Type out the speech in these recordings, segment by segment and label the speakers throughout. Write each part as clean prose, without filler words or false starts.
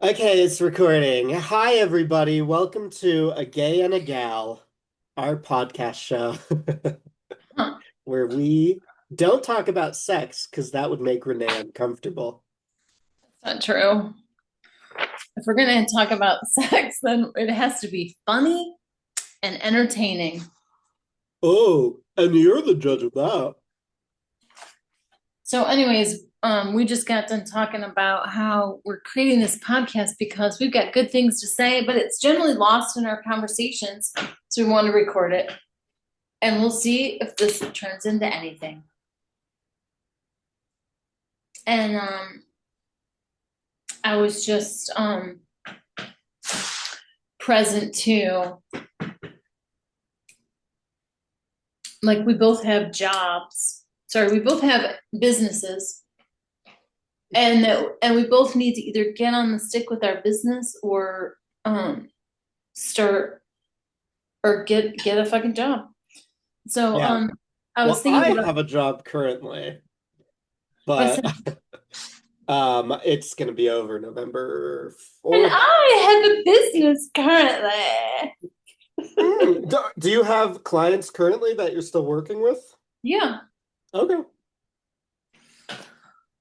Speaker 1: Okay, it's recording. Hi, everybody. Welcome to A Gay and a Gal, our podcast show
Speaker 2: Huh,
Speaker 1: where we don't talk about sex because that would make Renee uncomfortable.
Speaker 2: that's not true. If we're gonna talk about sex, then it has to be funny and entertaining.
Speaker 1: Oh, and you're the judge of that.
Speaker 2: So, anyways, we just got done talking about how we're creating this podcast because we've got good things to say, but it's generally lost in our conversations. So we want to record it, and we'll see if this turns into anything. And I was just present to, like, we both have jobs. Sorry, we both have businesses, and we both need to either get on the stick with our business or start or get a fucking job. So
Speaker 1: Yeah.
Speaker 2: I was
Speaker 1: Well,
Speaker 2: thinking
Speaker 1: I
Speaker 2: about
Speaker 1: have a job currently,
Speaker 2: I
Speaker 1: but
Speaker 2: said,
Speaker 1: it's gonna be over November
Speaker 2: and
Speaker 1: 4th.
Speaker 2: I have a business currently.
Speaker 1: Do you have clients currently that you're still working with?
Speaker 2: Yeah.
Speaker 1: Okay.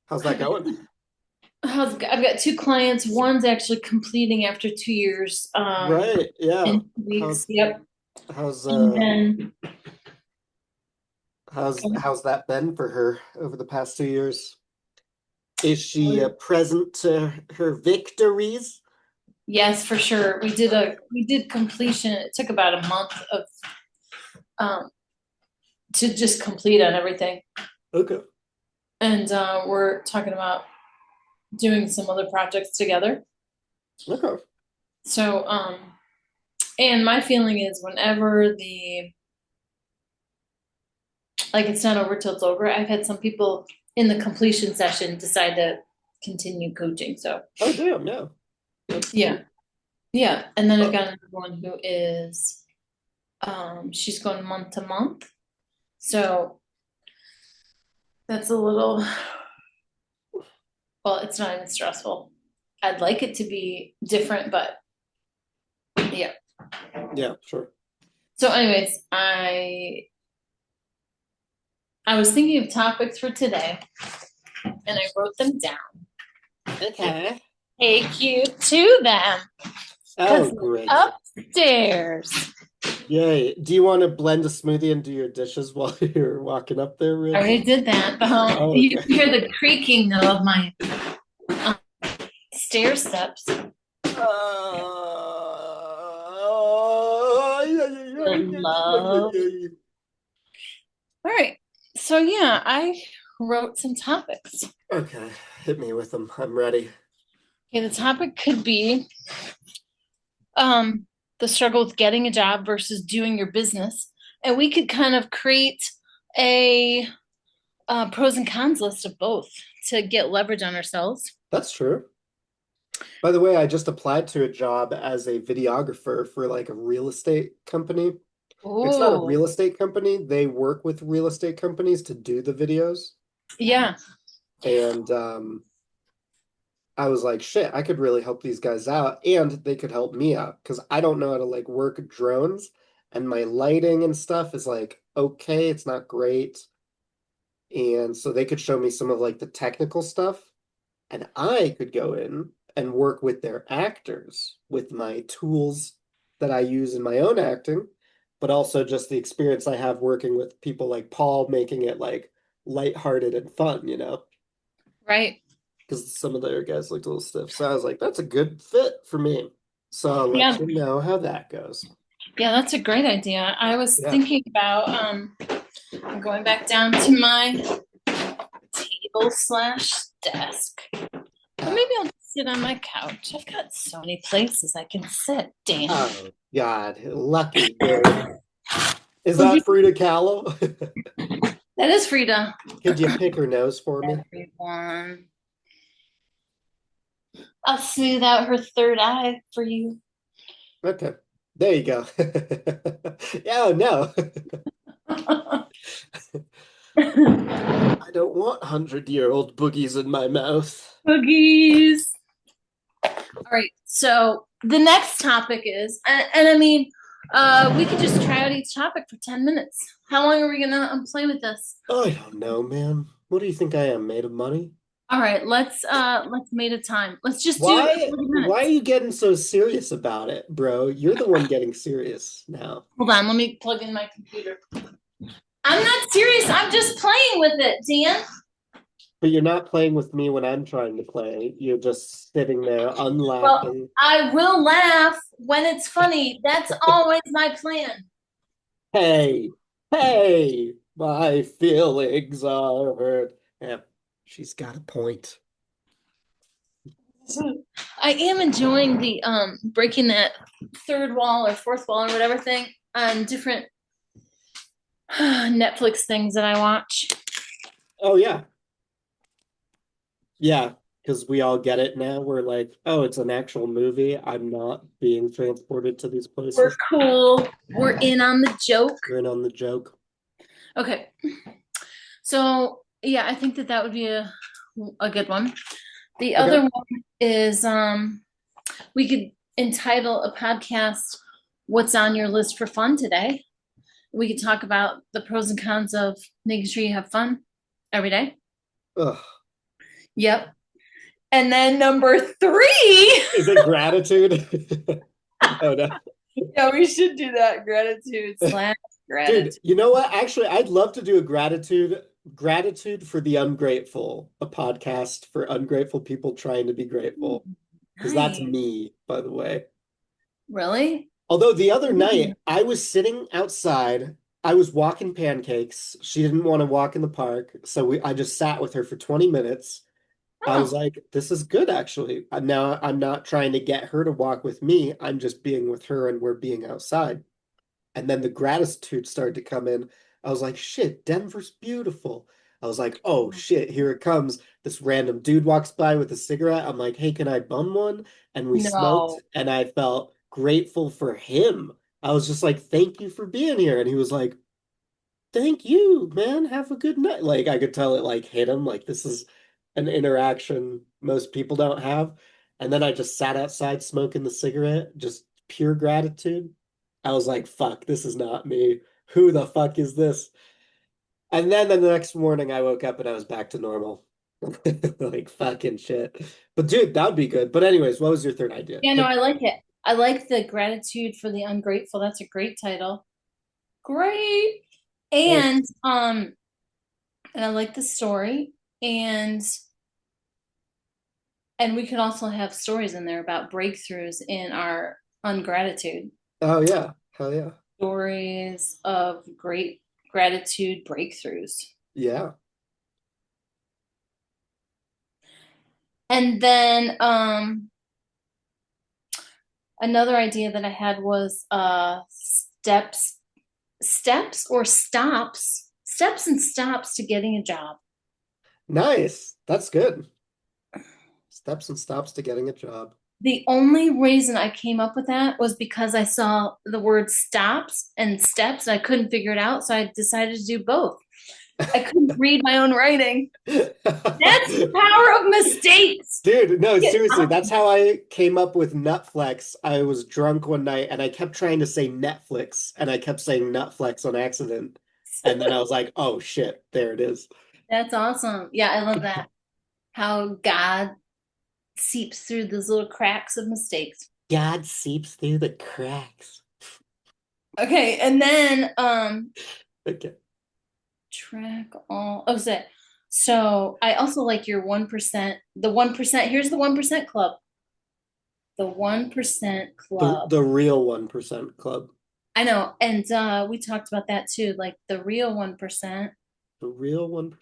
Speaker 1: How's that going?
Speaker 2: I've got two clients. One's actually completing after 2 years,
Speaker 1: Right. Yeah.
Speaker 2: in weeks.
Speaker 1: How's
Speaker 2: Yep.
Speaker 1: how's
Speaker 2: And
Speaker 1: uh
Speaker 2: then
Speaker 1: how's that been for her over the past 2 years? Is she present to her victories?
Speaker 2: yes, for sure. We did completion. It took about a month of um to just complete on everything.
Speaker 1: Okay.
Speaker 2: And we're talking about doing some other projects together.
Speaker 1: Okay.
Speaker 2: So and my feeling is whenever the like it's not over till it's over. I've had some people in the completion session decide to continue coaching. So
Speaker 1: Oh, damn. Yeah. That's
Speaker 2: yeah.
Speaker 1: sweet.
Speaker 2: Yeah. And then I've
Speaker 1: Oh,
Speaker 2: got another one who is she's going month to month. So that's a little, well, it's not even stressful. I'd like it to be different, but yeah.
Speaker 1: yeah, sure.
Speaker 2: So anyways, I was thinking of topics for today and I wrote them down.
Speaker 1: Okay.
Speaker 2: Take you to them
Speaker 1: Oh,
Speaker 2: because
Speaker 1: great.
Speaker 2: upstairs.
Speaker 1: Yay. Do you want to blend a smoothie and do your dishes while you're walking up there,
Speaker 2: I
Speaker 1: Rin?
Speaker 2: already did that.
Speaker 1: Oh,
Speaker 2: You
Speaker 1: okay.
Speaker 2: hear the creaking though of my um, stair steps.
Speaker 1: Yeah, yeah, yeah,
Speaker 2: The
Speaker 1: yeah, yeah, yeah,
Speaker 2: love.
Speaker 1: yeah, yeah.
Speaker 2: All right. So yeah, I wrote some topics.
Speaker 1: Okay, hit me with them. I'm ready.
Speaker 2: Okay, the topic could be um, the struggle with getting a job versus doing your business, and we could kind of create a pros and cons list of both to get leverage on ourselves.
Speaker 1: That's true. By the way, I just applied to a job as a videographer for like a real estate company. It's not a
Speaker 2: Oh,
Speaker 1: real estate company. They work with real estate companies to do the videos.
Speaker 2: yeah,
Speaker 1: And I was like, shit, I could really help these guys out and they could help me out because I don't know how to like work drones and my lighting and stuff is like okay, it's not great. And so they could show me some of like the technical stuff and I could go in and work with their actors with my tools that I use in my own acting, but also just the experience I have working with people like Paul, making it like lighthearted and fun,
Speaker 2: right.
Speaker 1: because some of the other guys looked a little stiff. So I was like, that's a good fit for me. So I'll let
Speaker 2: Yeah,
Speaker 1: you know how that goes.
Speaker 2: yeah, that's a great idea. I was
Speaker 1: Yeah.
Speaker 2: thinking about I'm going back down to my table slash desk. Or maybe I'll just sit on my couch. I've got so many places I can sit. Damn.
Speaker 1: Oh, God. Lucky you. Is
Speaker 2: Well,
Speaker 1: that Frida Kahlo?
Speaker 2: that is Frida.
Speaker 1: Could you pick her nose for me?
Speaker 2: Everyone. I'll smooth out her third eye for you.
Speaker 1: Okay. There you go. Oh, no. I don't want 100-year-old boogies in my mouth.
Speaker 2: Cookies. All right. So the next topic is, and I mean, we could just try out each topic for ten minutes. How long are we gonna play with this?
Speaker 1: I don't know, man. What do you think I am, made of money?
Speaker 2: All right. Let's made a time. Let's just do
Speaker 1: Why
Speaker 2: 40
Speaker 1: why are
Speaker 2: minutes.
Speaker 1: you getting so serious about it, bro? You're the one getting serious now.
Speaker 2: Hold on. Let me plug in my computer. I'm not serious. I'm just playing with it, Dan.
Speaker 1: But you're not playing with me when I'm trying to play. You're just sitting there
Speaker 2: Well,
Speaker 1: unlaughing.
Speaker 2: I will laugh when it's funny. That's always my plan.
Speaker 1: Hey, hey, my feelings are hurt. Yeah, she's got a point.
Speaker 2: I am enjoying the breaking that third wall or fourth wall or whatever thing on different Netflix things that I watch.
Speaker 1: Oh yeah. Yeah, because we all get it now. We're like, oh, it's an actual movie. I'm not being transported to these
Speaker 2: We're
Speaker 1: places.
Speaker 2: cool. We're in on the joke.
Speaker 1: We're in on the joke.
Speaker 2: Okay. So, yeah, I think that that would be a good one. The
Speaker 1: Okay.
Speaker 2: other one is we could entitle a podcast What's on Your List for Fun Today? We could talk about the pros and cons of making sure you have fun every day.
Speaker 1: Ugh.
Speaker 2: Yep. And then number three.
Speaker 1: Is it gratitude? Oh no.
Speaker 2: Yeah, we should do that. Gratitude slash
Speaker 1: Dude,
Speaker 2: gratitude.
Speaker 1: you know what? Actually, I'd love to do a gratitude for the ungrateful, a podcast for ungrateful people trying to be grateful. Because that's
Speaker 2: Nice.
Speaker 1: me, by the way.
Speaker 2: Really?
Speaker 1: Although the other night I was sitting outside, I was walking pancakes. She didn't want to walk in the park, so I just sat with her for 20 minutes. I was
Speaker 2: Oh,
Speaker 1: like, this is good actually. Now I'm not trying to get her to walk with me. I'm just being with her and we're being outside. And then the gratitude started to come in. I was like, shit, Denver's beautiful. I was like, oh shit, here it comes. This random dude walks by with a cigarette. I'm like, hey, can I bum one? And we smoked,
Speaker 2: no.
Speaker 1: and I felt grateful for him. I was just like, thank you for being here. And he was like, thank you, man. Have a good night. Like I could tell it like hit him. Like this is an interaction most people don't have. And then I just sat outside smoking the cigarette, just pure gratitude. I was like, fuck, this is not me. Who the fuck is this? And then the next morning I woke up and I was back to normal. Like fucking shit. But dude, that would be good. But anyways, what was your third idea?
Speaker 2: Yeah, no,
Speaker 1: Hit
Speaker 2: I like it. I like the gratitude for the ungrateful. That's a great title. Great.
Speaker 1: thanks.
Speaker 2: And I like the story. And and we could also have stories in there about breakthroughs in our ungratitude.
Speaker 1: Oh yeah. Hell yeah.
Speaker 2: Stories of great gratitude breakthroughs.
Speaker 1: Yeah.
Speaker 2: And then another idea that I had was steps and stops to getting a job.
Speaker 1: Nice. That's good. Steps and stops to getting a job.
Speaker 2: The only reason I came up with that was because I saw the word stops and steps. And I couldn't figure it out, so I decided to do both. I couldn't read my own writing. That's the power of mistakes.
Speaker 1: Dude, no,
Speaker 2: Yeah.
Speaker 1: seriously, that's how I came up with Nutflex. I was drunk one night and I kept trying to say Netflix and I kept saying Nutflex on accident. And then I was like, oh shit, there it is.
Speaker 2: That's awesome. Yeah, I love that. How God seeps through those little cracks of mistakes.
Speaker 1: God seeps through the cracks.
Speaker 2: Okay, and then
Speaker 1: Okay.
Speaker 2: track all. Oh, so I also like your 1%. The 1%. Here's the 1% club. The 1%
Speaker 1: The
Speaker 2: club.
Speaker 1: the real 1% club.
Speaker 2: I know, and we talked about that too. Like the real 1%.
Speaker 1: The real 1%.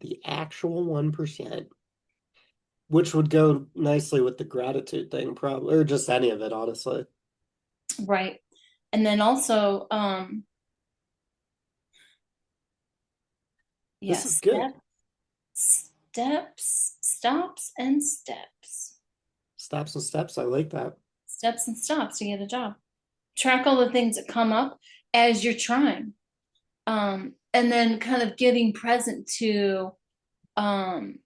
Speaker 1: The actual 1%. Which would go nicely with the gratitude thing, probably, or just any of it, honestly.
Speaker 2: Right. And then also,
Speaker 1: This is
Speaker 2: yes,
Speaker 1: good.
Speaker 2: stops and steps.
Speaker 1: Stops and steps. I like that.
Speaker 2: Steps and stops to get a job. Track all the things that come up as you're trying. And then kind of getting present to um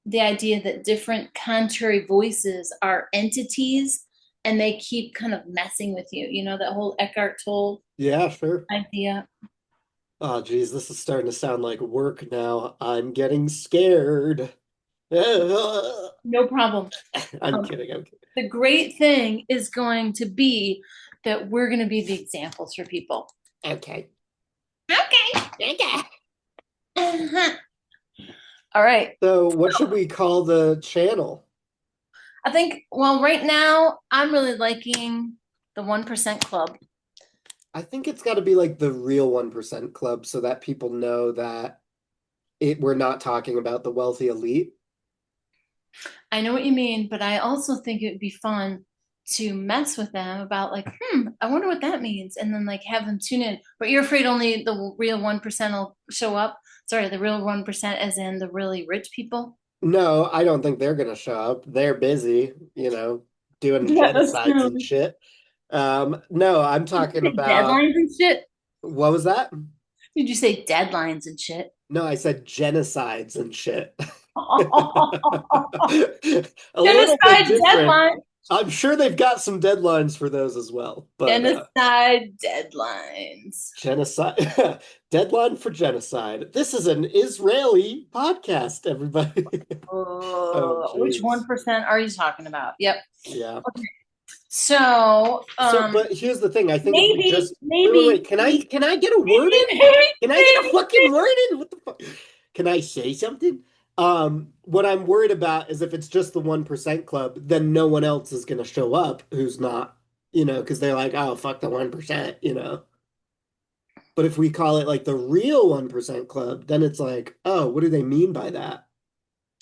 Speaker 2: the idea that different contrary voices are entities and they keep kind of messing with you. You know, that whole Eckhart Tolle
Speaker 1: Yeah, sure.
Speaker 2: idea.
Speaker 1: Oh, geez, this is starting to sound like work now. I'm getting scared. I'm
Speaker 2: No problem. Um,
Speaker 1: kidding. I'm kidding.
Speaker 2: the great thing is going to be that we're going to be the examples for people.
Speaker 1: Okay.
Speaker 2: Okay.
Speaker 1: Okay.
Speaker 2: Uh-huh. All right.
Speaker 1: So, what should we call the channel?
Speaker 2: I think, well, right now, I'm really liking the 1% Club.
Speaker 1: I think it's got to be like the real 1% club so that people know that we're not talking about the wealthy elite.
Speaker 2: I know what you mean, but I also think it would be fun to mess with them about like, I wonder what that means, and then like have them tune in. But you're afraid only the real 1% will show up. Sorry, the real 1%, as in the really rich people.
Speaker 1: No, I don't think they're gonna show up. They're busy, doing
Speaker 2: Yeah, that's
Speaker 1: genocides and
Speaker 2: true.
Speaker 1: shit. No, I'm
Speaker 2: Did you
Speaker 1: talking
Speaker 2: say
Speaker 1: about
Speaker 2: deadlines and shit?
Speaker 1: what was that?
Speaker 2: Did you say deadlines and shit?
Speaker 1: No, I said genocides and shit. A little bit
Speaker 2: Genocide
Speaker 1: different.
Speaker 2: deadline.
Speaker 1: I'm sure they've got some deadlines for those as well, but
Speaker 2: Genocide deadlines.
Speaker 1: genocide deadline for genocide. This is an Israeli podcast, everybody. Oh,
Speaker 2: Which
Speaker 1: jeez.
Speaker 2: 1% are you talking about? Yep.
Speaker 1: Yeah.
Speaker 2: So,
Speaker 1: So, but here's the thing. I think if we
Speaker 2: maybe,
Speaker 1: just wait.
Speaker 2: maybe,
Speaker 1: Can I get a word in?
Speaker 2: maybe,
Speaker 1: Can I get a fucking word in? What the fuck? Can I say something? What I'm worried about is if it's just the 1% club, then no one else is gonna show up who's not, because they're like, oh, fuck the 1%. But if we call it like the real 1% club, then it's like, oh, what do they mean by that?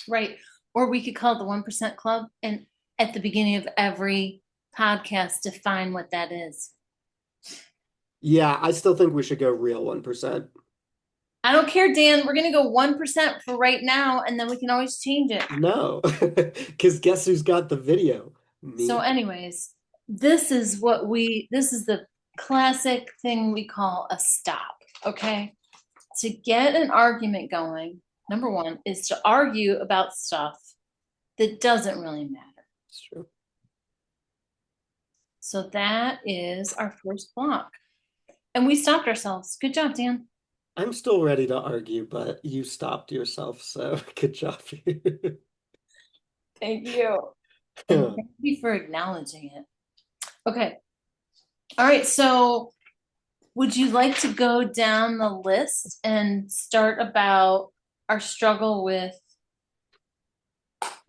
Speaker 2: right. Or we could call it the 1% Club and at the beginning of every podcast define what that is.
Speaker 1: Yeah, I still think we should go real 1%.
Speaker 2: I don't care, Dan. We're going to go 1% for right now and then we can always change it.
Speaker 1: No, because guess who's got the video?
Speaker 2: So,
Speaker 1: Me.
Speaker 2: anyways, this is the classic thing we call a stop. Okay. To get an argument going, number one is to argue about stuff that doesn't really matter.
Speaker 1: It's true.
Speaker 2: So that is our first block. And we stopped ourselves. Good job, Dan.
Speaker 1: I'm still ready to argue, but you stopped yourself, so good job.
Speaker 2: Thank you. And thank you for acknowledging it. Okay. All right. So would you like to go down the list and start about our struggle with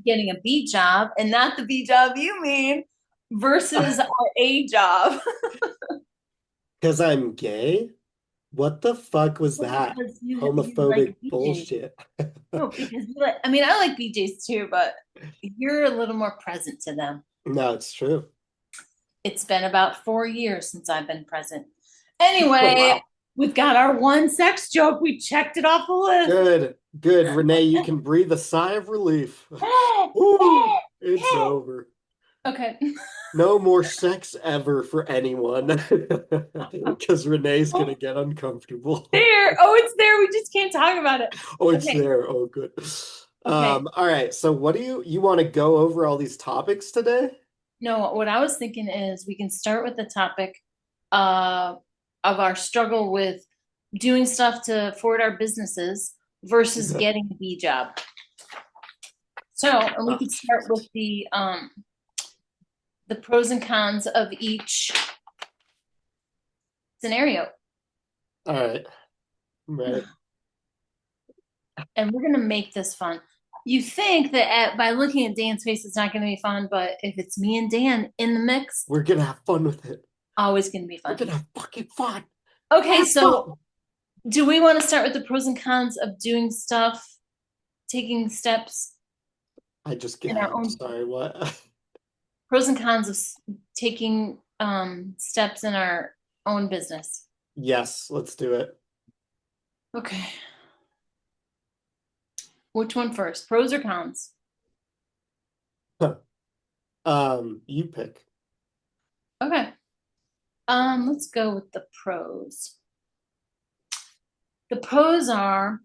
Speaker 2: getting a B job and not the B job you mean versus our A job?
Speaker 1: Because I'm gay? What the fuck was
Speaker 2: Well,
Speaker 1: that?
Speaker 2: because you like
Speaker 1: Homophobic
Speaker 2: BJ's.
Speaker 1: bullshit.
Speaker 2: No, because you like, I mean, I like BJ's too, but you're a little more present to them.
Speaker 1: No, it's true.
Speaker 2: It's been about 4 years since I've been present.
Speaker 1: Oh,
Speaker 2: Anyway,
Speaker 1: wow.
Speaker 2: we've got our one sex joke. We checked it off the list.
Speaker 1: Good, good. Renee, you can breathe a sigh of relief. Ooh, it's over.
Speaker 2: Okay.
Speaker 1: No more sex ever for anyone. Because Renee's gonna get uncomfortable.
Speaker 2: There. Oh, it's there. We just can't talk about it.
Speaker 1: Oh, it's
Speaker 2: Okay.
Speaker 1: there. Oh, good.
Speaker 2: Okay.
Speaker 1: All right. So what do you want to go over all these topics today?
Speaker 2: No, what I was thinking is we can start with the topic uh, of our struggle with doing stuff to forward our businesses versus getting a B job. So, and we
Speaker 1: Ah,
Speaker 2: could start with the pros and cons of each scenario.
Speaker 1: all right. Right.
Speaker 2: And we're going to make this fun. You think that by looking at Dan's face, it's not going to be fun, but if it's me and Dan in the mix,
Speaker 1: We're gonna have fun with it.
Speaker 2: always going to be
Speaker 1: We're
Speaker 2: fun.
Speaker 1: gonna have fucking fun.
Speaker 2: Okay,
Speaker 1: Have
Speaker 2: so
Speaker 1: fun.
Speaker 2: do we want to start with the pros and cons of doing stuff, taking steps
Speaker 1: I just
Speaker 2: in our
Speaker 1: gagged.
Speaker 2: own
Speaker 1: Sorry, what?
Speaker 2: pros and cons of taking steps in our own business?
Speaker 1: Yes, let's do it.
Speaker 2: Okay. Which one first? Pros or cons?
Speaker 1: You pick.
Speaker 2: Okay. Let's go with the pros. The pros are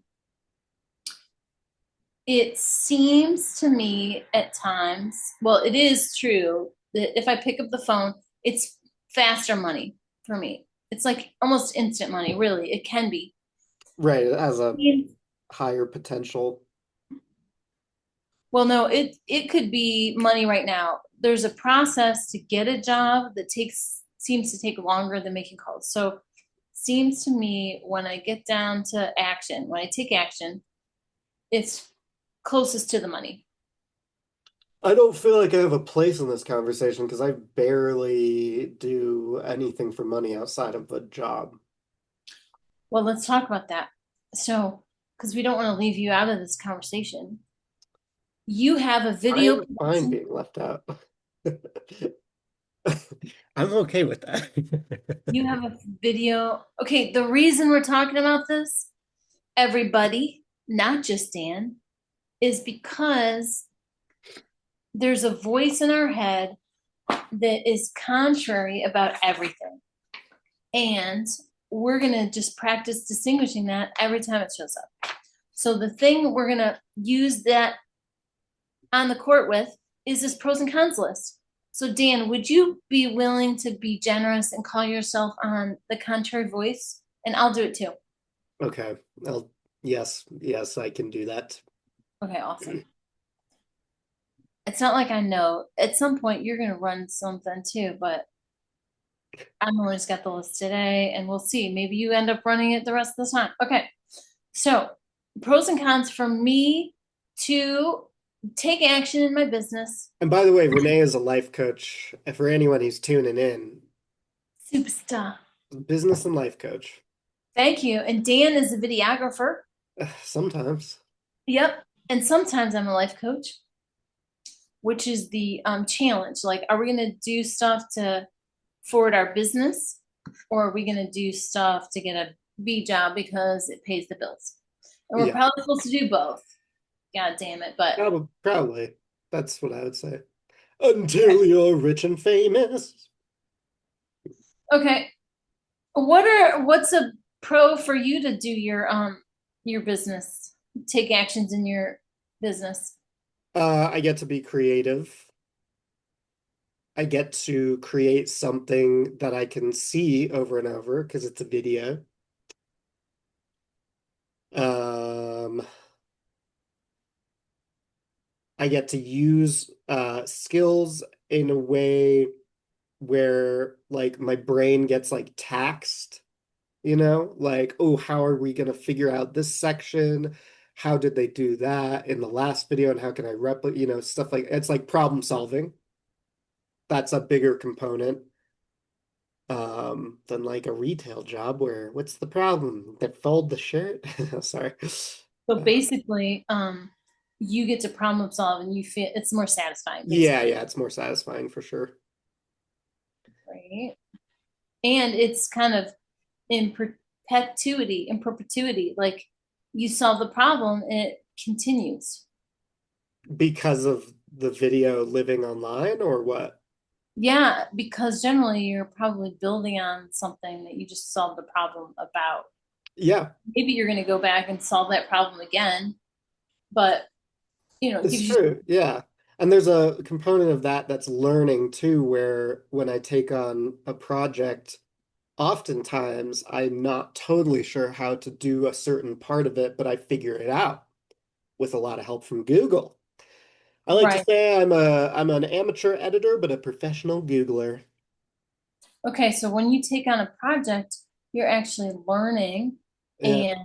Speaker 2: It seems to me at times, well, it is true that if I pick up the phone, it's faster money for me. It's like almost instant money, really. It can be.
Speaker 1: Right, it has a higher potential.
Speaker 2: Well, no, it could be money right now. There's a process to get a job that takes seems to take longer than making calls. So seems to me when I get down to action, when I take action, it's closest to the money.
Speaker 1: I don't feel like I have a place in this conversation because I barely do anything for money outside of a job.
Speaker 2: Well, let's talk about that. So, because we don't want to leave you out of this conversation, you have a
Speaker 1: I
Speaker 2: video
Speaker 1: am fine
Speaker 2: production.
Speaker 1: being left out. I'm okay with that.
Speaker 2: You have a video. Okay, the reason we're talking about this, everybody, not just Dan, is because there's a voice in our head that is contrary about everything. And we're going to just practice distinguishing that every time it shows up. So the thing we're going to use that on the court with is this pros and cons list. So Dan, would you be willing to be generous and call yourself on the contrary voice? And I'll do it too.
Speaker 1: Okay. I'll, yes, I can do that.
Speaker 2: Okay, awesome. It's not like I know. At some point you're gonna run something too, but I'm only just got the list today and we'll see. Maybe you end up running it the rest of the time. Okay. So pros and cons for me to take action in my business.
Speaker 1: And by the way, Renee is a life coach. And for anyone who's tuning in,
Speaker 2: Superstar.
Speaker 1: business and life coach.
Speaker 2: Thank you. And Dan is a videographer.
Speaker 1: Sometimes.
Speaker 2: Yep. And sometimes I'm a life coach, which is the challenge. Like, are we going to do stuff to forward our business, or are we going to do stuff to get a B job because it pays the bills? And we're
Speaker 1: Yeah,
Speaker 2: probably supposed to do both. God damn it. But
Speaker 1: probably. That's what I would say. Until you're rich and famous.
Speaker 2: okay. What's a pro for you to do your business, take actions in your business?
Speaker 1: I get to be creative. I get to create something that I can see over and over because it's a video. Um, I get to use skills in a way where like my brain gets like taxed, like, oh, how are we gonna figure out this section? How did they do that in the last video and how can I replicate, stuff like it's like problem solving. That's a bigger component than like a retail job where what's the problem? They fold the shirt? Sorry.
Speaker 2: So
Speaker 1: Uh,
Speaker 2: basically, you get to problem solve and you feel it's more satisfying,
Speaker 1: yeah,
Speaker 2: basically.
Speaker 1: yeah, it's more satisfying for sure.
Speaker 2: Right. And it's kind of in perpetuity. Like you solve the problem and it continues.
Speaker 1: Because of the video living online or what?
Speaker 2: Yeah, because generally you're probably building on something that you just solved the problem about.
Speaker 1: Yeah,
Speaker 2: Maybe you're going to go back and solve that problem again, but it
Speaker 1: it's
Speaker 2: gives you.
Speaker 1: true. Yeah. And there's a component of that that's learning too, where when I take on a project, oftentimes I'm not totally sure how to do a certain part of it, but I figure it out with a lot of help from Google. I like to
Speaker 2: Right.
Speaker 1: say I'm an amateur editor, but a professional Googler.
Speaker 2: Okay, so when you take on a project, you're actually learning,
Speaker 1: Yeah.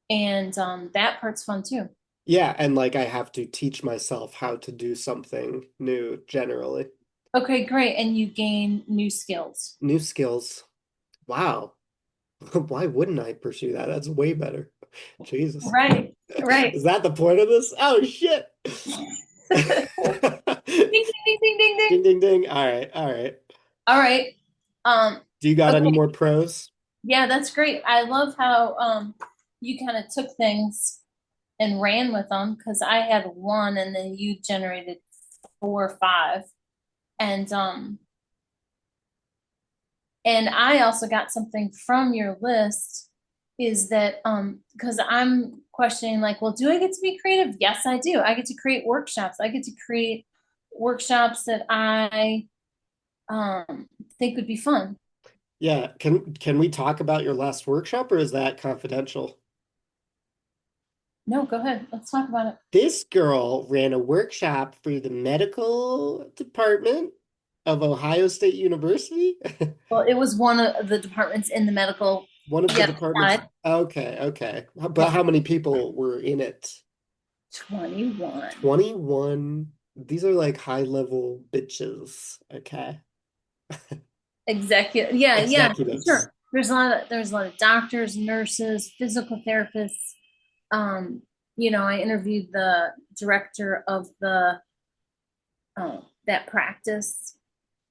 Speaker 2: and that part's fun too.
Speaker 1: Yeah, and like I have to teach myself how to do something new generally.
Speaker 2: Okay, great, and you gain new skills.
Speaker 1: New skills. Wow. Why wouldn't I pursue that? That's way better. Jesus.
Speaker 2: Right, right.
Speaker 1: Is that the point of this? Oh shit.
Speaker 2: Ding, ding, ding, ding, ding.
Speaker 1: Ding ding ding. All right, all right.
Speaker 2: All right. Um,
Speaker 1: Do you got any
Speaker 2: okay,
Speaker 1: more pros?
Speaker 2: yeah, that's great. I love how you kind of took things and ran with them because I had one and then you generated four or five. And I also got something from your list is that because I'm questioning like, well, do I get to be creative? Yes, I do. I get to create workshops. I get to create workshops that I think would be fun.
Speaker 1: Yeah, can we talk about your last workshop or is that confidential?
Speaker 2: No, go ahead. Let's talk about it.
Speaker 1: This girl ran a workshop for the medical department of Ohio State University.
Speaker 2: Well, it was one of the departments in the medical,
Speaker 1: One of the
Speaker 2: yeah,
Speaker 1: departments.
Speaker 2: side.
Speaker 1: Okay, okay. But
Speaker 2: Yep.
Speaker 1: how many people were in it?
Speaker 2: 21.
Speaker 1: 21. These are like high level bitches. Okay.
Speaker 2: Executive. Yeah, yeah,
Speaker 1: Executives.
Speaker 2: sure. There's a lot of doctors, nurses, physical therapists. Um, I interviewed the director of the that practice,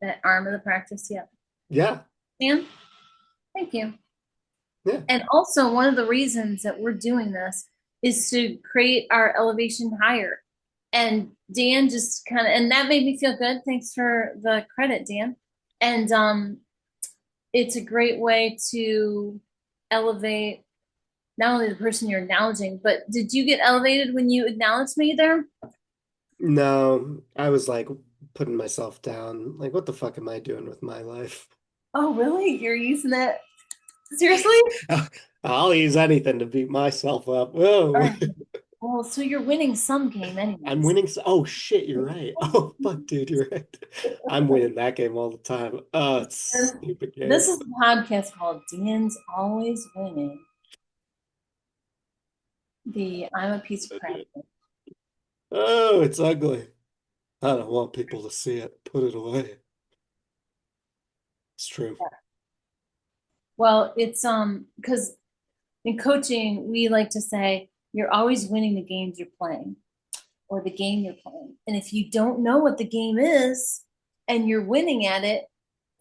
Speaker 2: that arm of the practice. Yeah.
Speaker 1: Yeah.
Speaker 2: Dan, thank you.
Speaker 1: Yeah.
Speaker 2: And also, one of the reasons that we're doing this is to create our elevation higher. And Dan just kind of, and that made me feel good. Thanks for the credit, Dan. And it's a great way to elevate not only the person you're acknowledging, but did you get elevated when you acknowledged me there?
Speaker 1: No, I was like putting myself down. Like, what the fuck am I doing with my life?
Speaker 2: Oh, really? You're using that seriously?
Speaker 1: I'll use anything to beat myself up.
Speaker 2: All
Speaker 1: Whoa.
Speaker 2: right. Well, so you're winning some game,
Speaker 1: I'm
Speaker 2: anyways.
Speaker 1: winning. Oh shit, you're right. Oh fuck, dude, you're right. I'm winning that game all the time. Oh, it's a stupid game.
Speaker 2: This is a podcast called Dan's Always Winning. The I'm a piece of crap.
Speaker 1: Oh, it's ugly. I don't want people to see it. Put it away. It's true.
Speaker 2: Well, it's because in coaching we like to say you're always winning the games you're playing or the game you're playing. And if you don't know what the game is and you're winning at it,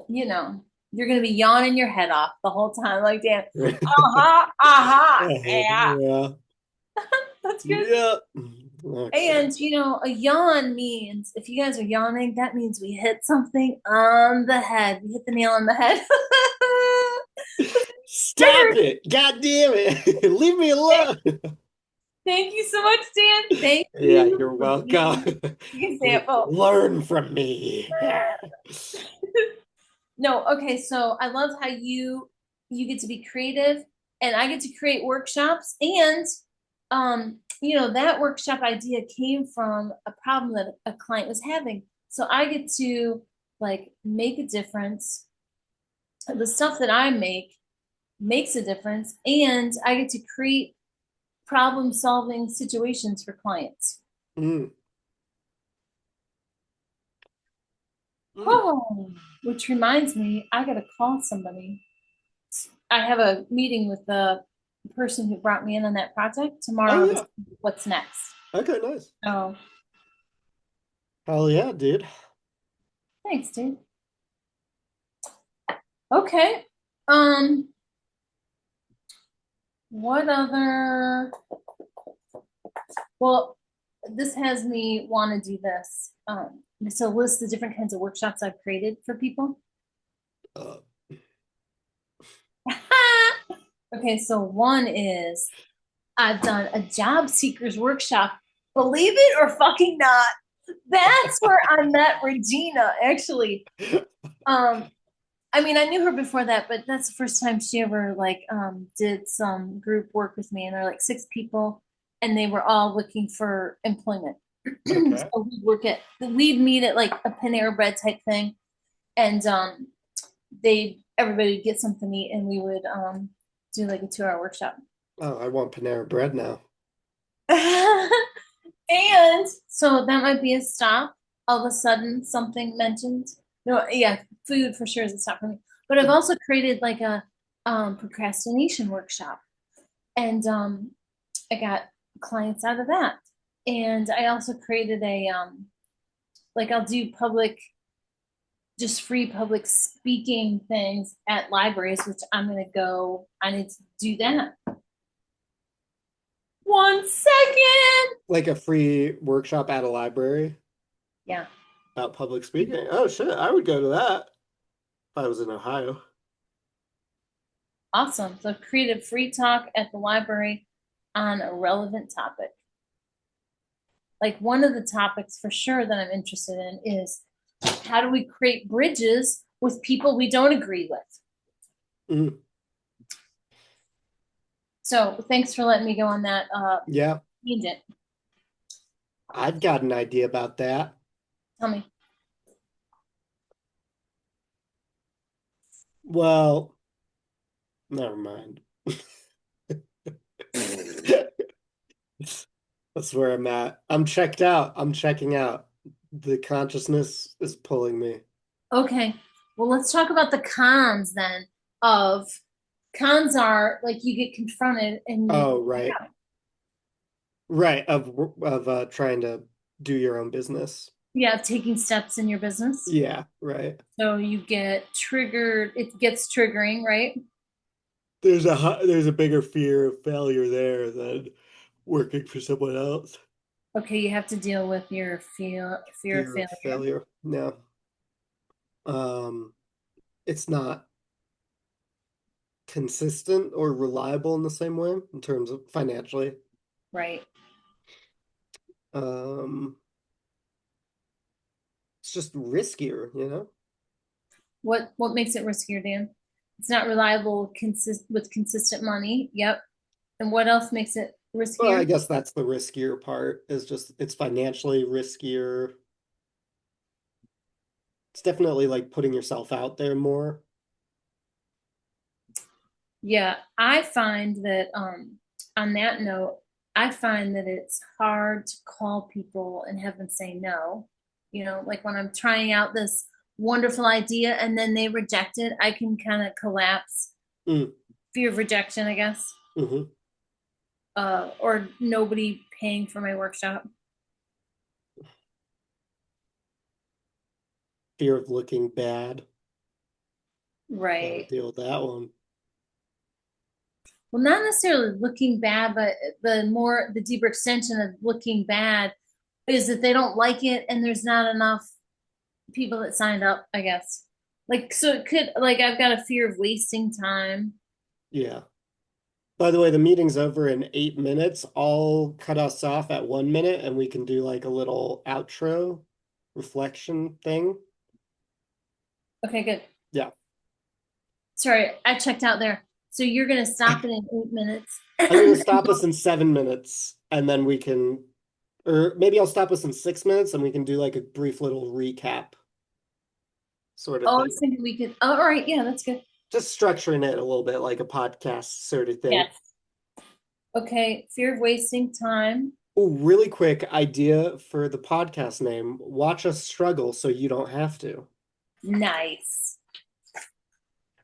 Speaker 2: you're gonna be yawning your head off the whole time, like Dan. Uh-huh, uh-huh. Yeah,
Speaker 1: Yeah.
Speaker 2: that's good.
Speaker 1: Yeah. Okay.
Speaker 2: And a yawn means if you guys are yawning, that means we hit something on the head. We hit the nail on the head.
Speaker 1: Stop it. God damn it. Leave me alone.
Speaker 2: Thank you so much, Dan. Thank
Speaker 1: Yeah,
Speaker 2: you
Speaker 1: you're
Speaker 2: for
Speaker 1: welcome.
Speaker 2: being the example.
Speaker 1: Learn from me.
Speaker 2: No, okay, so I love how you get to be creative and I get to create workshops and that workshop idea came from a problem that a client was having. So I get to like make a difference. The stuff that I make makes a difference and I get to create problem solving situations for clients.
Speaker 1: Mm, mm.
Speaker 2: Oh, which reminds me, I gotta call somebody. I have a meeting with the person who brought me in on that project
Speaker 1: Oh
Speaker 2: tomorrow to
Speaker 1: yeah.
Speaker 2: see what's next.
Speaker 1: Okay, nice.
Speaker 2: So
Speaker 1: Hell yeah, dude.
Speaker 2: thanks, dude. Okay. Um, what other? Well, this has me want to do this. So list the different kinds of workshops I've created for people.
Speaker 1: Uh,
Speaker 2: Okay, so one is I've done a job seekers workshop. Believe it or fucking not. That's where I met Regina, actually. Um, I mean, I knew her before that, but that's the first time she ever did some group work with me, and there were like 6 people, and they were all looking for employment.
Speaker 1: okay.
Speaker 2: So we'd meet at like a Panera Bread type thing, and everybody would get something to eat, and we would do like a 2-hour workshop.
Speaker 1: Oh, I want Panera Bread now.
Speaker 2: And so that might be a stop. All of a sudden, something mentioned. No, yeah, food for sure is a stop for me. But I've also created like a procrastination workshop, and I got clients out of that. And I also created a like I'll do just free public speaking things at libraries, which I'm gonna go. I need to do that. 1 second.
Speaker 1: Like a free workshop at a library
Speaker 2: Yeah.
Speaker 1: about public speaking. Oh shit, I would go to that if I was in Ohio.
Speaker 2: Awesome. So creative free talk at the library. on a relevant topic. Like one of the topics for sure that I'm interested in is how do we create bridges with people we don't agree with?
Speaker 1: Mm,
Speaker 2: So thanks for letting me go on that
Speaker 1: yeah,
Speaker 2: tangent.
Speaker 1: I've got an idea about that.
Speaker 2: Tell me.
Speaker 1: Well, never mind. That's where I'm at. I'm checked out. I'm checking out. The consciousness is pulling me.
Speaker 2: Okay. Well, let's talk about the cons then of cons are like you get confronted and you
Speaker 1: Oh, right. Right, of trying to do your own business.
Speaker 2: yeah, taking steps in your business.
Speaker 1: Yeah, right.
Speaker 2: So you get triggered, it gets triggering, right?
Speaker 1: There's a bigger fear of failure there than working for someone else.
Speaker 2: Okay, you have to deal with your fear of
Speaker 1: Fear of
Speaker 2: failure.
Speaker 1: failure. No. Um, it's not consistent or reliable in the same way in terms of financially.
Speaker 2: Right.
Speaker 1: Um, it's just riskier, you know?
Speaker 2: What makes it riskier, Dan? It's not reliable with consistent money. Yep. And what else makes it
Speaker 1: Well, I
Speaker 2: riskier?
Speaker 1: guess that's the riskier part is just it's financially riskier. It's definitely like putting yourself out there more.
Speaker 2: Yeah, I find that on that note, I find that it's hard to call people and have them say no. You know, like when I'm trying out this wonderful idea and then they reject it, I can kind of collapse.
Speaker 1: Mm,
Speaker 2: Fear of rejection, I guess,
Speaker 1: hmm.
Speaker 2: or nobody paying for my workshop.
Speaker 1: Fear of looking bad. Gotta
Speaker 2: Right.
Speaker 1: deal with that one.
Speaker 2: Well, not necessarily looking bad, but the deeper extension of looking bad is that they don't like it and there's not enough people that signed up, I guess. Like, so it could, like, I've got a fear of wasting time.
Speaker 1: Yeah. By the way, the meeting's over in 8 minutes. I'll cut us off at 1 minute and we can do like a little outro reflection thing.
Speaker 2: Okay, good.
Speaker 1: Yeah.
Speaker 2: Sorry, I checked out there. So you're going to stop it in 8 minutes.
Speaker 1: I'm gonna stop us in 7 minutes and then we can, or maybe I'll stop us in 6 minutes and we can do like a brief little recap sort of
Speaker 2: Oh, I
Speaker 1: thing.
Speaker 2: was thinking we could. Oh, all right. Yeah, that's good.
Speaker 1: Just structuring it a little bit like a podcast sort of thing.
Speaker 2: Yes. Okay. Fear of wasting time.
Speaker 1: Oh, really quick idea for the podcast name. Watch us struggle so you don't have to.
Speaker 2: Nice.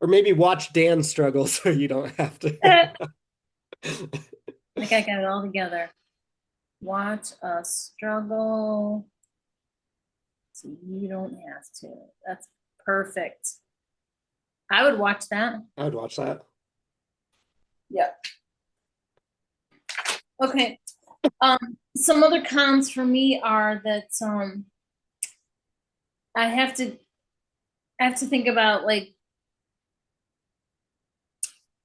Speaker 1: Or maybe watch Dan struggle so you don't have to.
Speaker 2: I think I got it all together. Watch us struggle so you don't have to. That's perfect. I would watch that.
Speaker 1: I would watch that.
Speaker 2: Yeah. Okay. Some other cons for me are that I have to think about like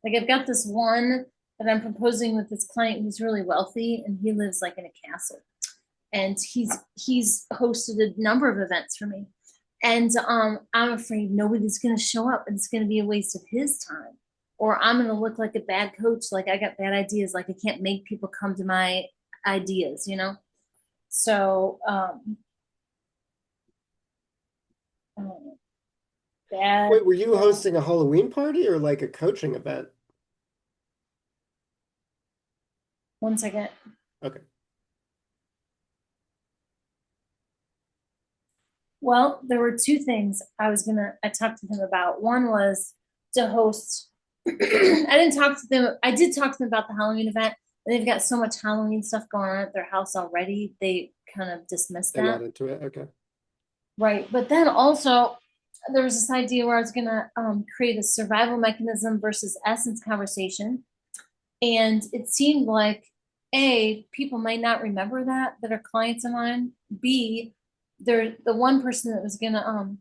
Speaker 2: I've got this one that I'm proposing with this client who's really wealthy and he lives like in a castle. And he's hosted a number of events for me. And I'm afraid nobody's gonna show up and it's gonna be a waste of his time. Or I'm gonna look like a bad coach, like I got bad ideas, like I can't make people come to my ideas, you know? So um, bad.
Speaker 1: Wait, were you hosting a Halloween party or like a coaching event?
Speaker 2: One second.
Speaker 1: Okay.
Speaker 2: Well, there were two things I talked to them about. One was to host. I didn't talk to them. I did talk to them about the Halloween event. They've got so much Halloween stuff going on at their house already. They kind of dismissed
Speaker 1: They're not
Speaker 2: that.
Speaker 1: into it. Okay.
Speaker 2: Right. But then also, there was this idea where I was going to create a survival mechanism versus essence conversation. And it seemed like A, people might not remember that are clients of mine. B, they're the one person that was gonna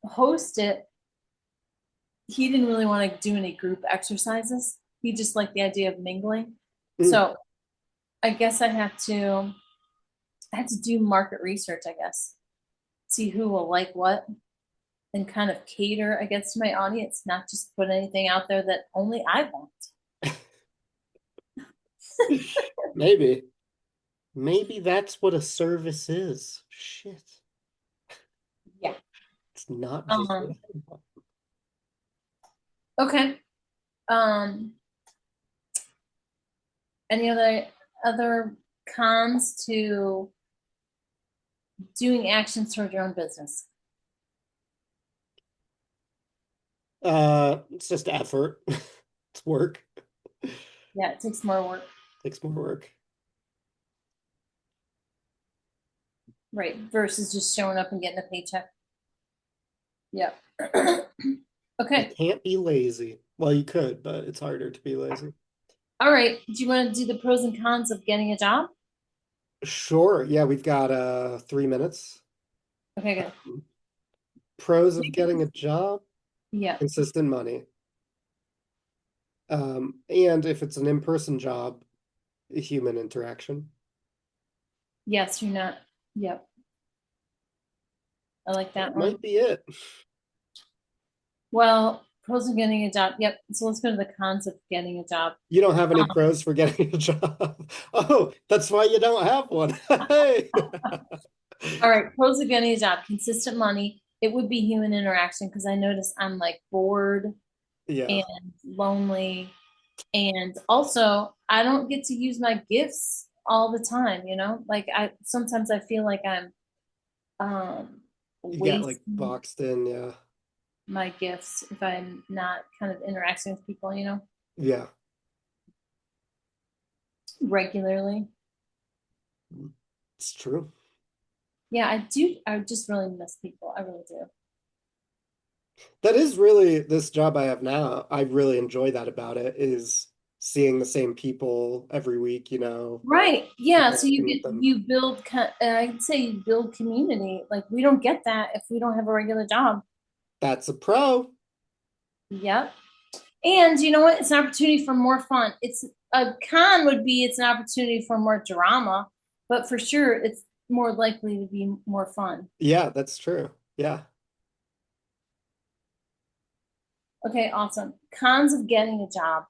Speaker 2: host it, he didn't really want to do any group exercises. He just liked the idea of mingling.
Speaker 1: Mm,
Speaker 2: So I guess I have to do market research, I guess. See who will like what and kind of cater, I guess, to my audience, not just put anything out there that only I want.
Speaker 1: Maybe. Maybe that's what a service is. Shit.
Speaker 2: Yeah.
Speaker 1: It's not just what
Speaker 2: Um,
Speaker 1: I want.
Speaker 2: okay. Um, any other cons to doing actions toward your own business?
Speaker 1: It's just effort. It's work.
Speaker 2: Yeah, it takes more work.
Speaker 1: Takes more work.
Speaker 2: Right, versus just showing up and getting a paycheck. Yeah.
Speaker 1: You
Speaker 2: Okay.
Speaker 1: can't be lazy. Well, you could, but it's harder to be lazy.
Speaker 2: All right. Do you want to do the pros and cons of getting a job?
Speaker 1: Sure. Yeah, we've got 3 minutes.
Speaker 2: Okay, good.
Speaker 1: Pros of getting a job,
Speaker 2: Yeah.
Speaker 1: consistent money. And if it's an in-person job, human interaction.
Speaker 2: Yes, you're not. Yep. I like
Speaker 1: That
Speaker 2: that one.
Speaker 1: might be it.
Speaker 2: Well, pros of getting a job. Yep. So let's go to the cons of getting a job.
Speaker 1: You don't have any
Speaker 2: Um,
Speaker 1: pros for getting a job. Oh, that's why you don't have one. Hey.
Speaker 2: all right. Pros of getting a job. Consistent money. It would be human interaction because I notice I'm like bored
Speaker 1: Yeah.
Speaker 2: and lonely. And also, I don't get to use my gifts all the time, you know? Like I sometimes I feel like I'm
Speaker 1: You get like
Speaker 2: wasting
Speaker 1: boxed in, yeah.
Speaker 2: my gifts if I'm not kind of interacting with people, you know,
Speaker 1: Yeah.
Speaker 2: regularly.
Speaker 1: It's true.
Speaker 2: Yeah, I do. I just really miss people. I really do.
Speaker 1: That is really this job I have now. I really enjoy that about it is seeing the same people every week,
Speaker 2: Right. Yeah. So
Speaker 1: interacting with them.
Speaker 2: you build, I'd say you build community. Like we don't get that if we don't have a regular job.
Speaker 1: That's a pro.
Speaker 2: Yep. And you know what? It's an opportunity for more fun. It's a con would be it's an opportunity for more drama, but for sure it's more likely to be more fun.
Speaker 1: Yeah, that's true. Yeah.
Speaker 2: Okay, awesome. Cons of getting a job.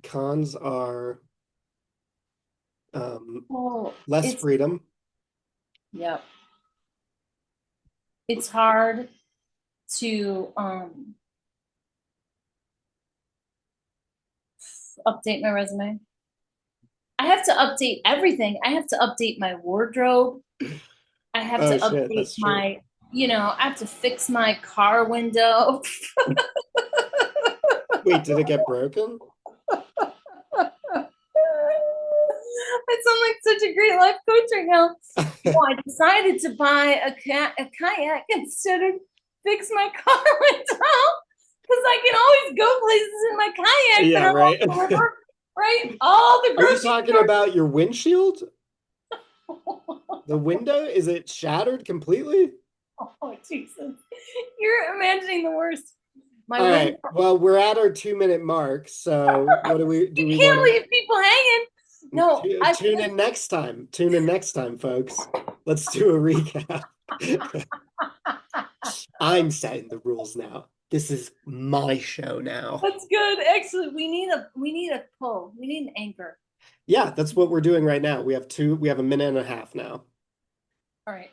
Speaker 1: Cons are
Speaker 2: Oh,
Speaker 1: less
Speaker 2: it's
Speaker 1: freedom.
Speaker 2: yep. It's hard to update my resume. I have to update everything. I have to update my wardrobe. I have to
Speaker 1: Oh shit,
Speaker 2: update
Speaker 1: that's true.
Speaker 2: my, I have to fix my car window.
Speaker 1: Wait, did it get broken?
Speaker 2: I sound like such a great life coach right now. No, I decided to buy a kayak instead of fix my car window because I can always go places in my kayak that
Speaker 1: Yeah,
Speaker 2: are
Speaker 1: right.
Speaker 2: along the river, right? All the
Speaker 1: Are you
Speaker 2: grocery
Speaker 1: talking about your windshield? The window? Is it shattered completely?
Speaker 2: Oh, Jesus. You're imagining the worst. My
Speaker 1: All
Speaker 2: window.
Speaker 1: right. Well, we're at our 2 minute mark. So what do
Speaker 2: You
Speaker 1: we
Speaker 2: can't
Speaker 1: want
Speaker 2: leave people hanging. No,
Speaker 1: to
Speaker 2: I
Speaker 1: tune in next time? Tune in next time, folks. Let's do a recap. I'm setting the rules now. This is my show now.
Speaker 2: that's good. Actually, we need a pull. We need an anchor.
Speaker 1: Yeah, that's what we're doing right now. We have a minute and a half now.
Speaker 2: All right.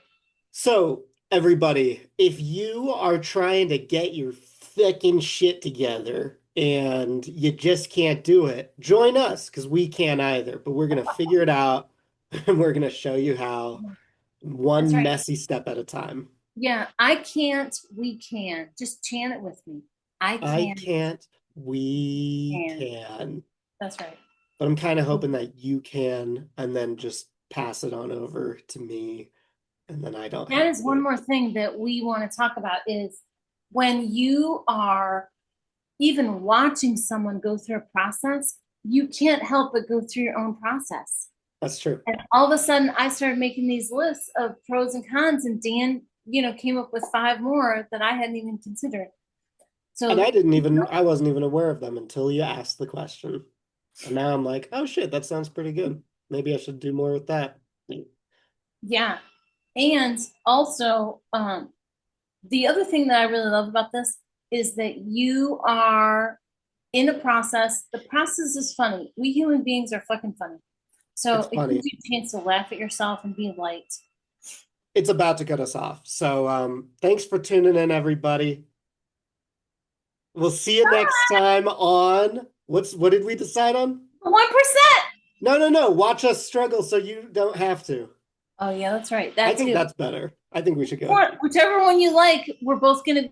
Speaker 1: So, everybody, if you are trying to get your fucking shit together and you just can't do it, join us because we can't either. But we're going to figure it out and we're going to show you how,
Speaker 2: That's
Speaker 1: one
Speaker 2: right.
Speaker 1: messy step at a time.
Speaker 2: Yeah, I can't. We can. Just chant it with me. I
Speaker 1: I
Speaker 2: can.
Speaker 1: can't, we
Speaker 2: Can.
Speaker 1: can.
Speaker 2: That's right.
Speaker 1: But I'm kind of hoping that you can and then just pass it on over to me and then I don't
Speaker 2: That
Speaker 1: have
Speaker 2: is
Speaker 1: to.
Speaker 2: one more thing that we want to talk about is when you are even watching someone go through a process, you can't help but go through your own process.
Speaker 1: That's true.
Speaker 2: And all of a sudden, I started making these lists of pros and cons, and Dan, came up with five more that I hadn't even considered.
Speaker 1: And
Speaker 2: So,
Speaker 1: I wasn't even aware of them until you asked the question. And now I'm like, oh shit, that sounds pretty good. Maybe I should do more with that.
Speaker 2: Yeah. And also, the other thing that I really love about this is that you are in a process. The process is funny. We human beings are fucking funny.
Speaker 1: It's
Speaker 2: So it gives
Speaker 1: funny.
Speaker 2: you a chance to laugh at yourself and be light.
Speaker 1: It's about to cut us off. So thanks for tuning in, everybody. We'll see you next time on what did we decide on?
Speaker 2: 1%.
Speaker 1: No, no, no. Watch us struggle so you don't have to.
Speaker 2: Oh, yeah, that's right.
Speaker 1: I
Speaker 2: That
Speaker 1: think
Speaker 2: too.
Speaker 1: that's better. I think we should go with
Speaker 2: Or
Speaker 1: that.
Speaker 2: whichever one you like, we're both going to